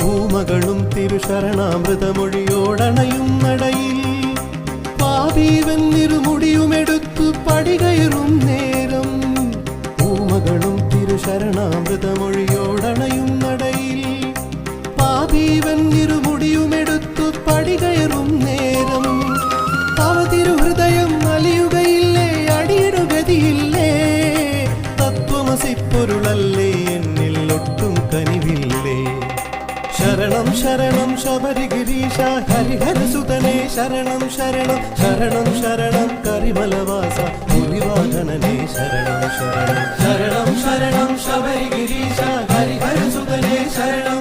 ൂമകളും തിരുശരണാമൃതമൊഴിയോടണയും നടയിൽ പാപീവൻ ഇരുമുടിയുമെടുത്തു പടികയറും നേരം ൂമകളും തിരുശരണാമൃതമൊഴിയോടണയും നടയിൽ പാപീവൻ ഇരുമുടിയുമെടുത്തു പടികയറും നേരം അവ തിരുഹൃദയം അലിയുകയില്ലേ അടിയിടുകതിയില്ലേ തത്വമസിപ്പൊരുളല്ലേ എന്നിൽ ഒട്ടും കനിവില്ലേ ശരണം ശരണം ശബരിഗിരീശ ഹരിഹരസുതനേ ശരണം ശരണം ശരണം ശരണം കരിമലവാസ പുലിവാഹനനേ ശരണം ശരണം ശരണം ശരണം ശബരിഗിരീശ ഹരിഹരസുതനേ ശരണം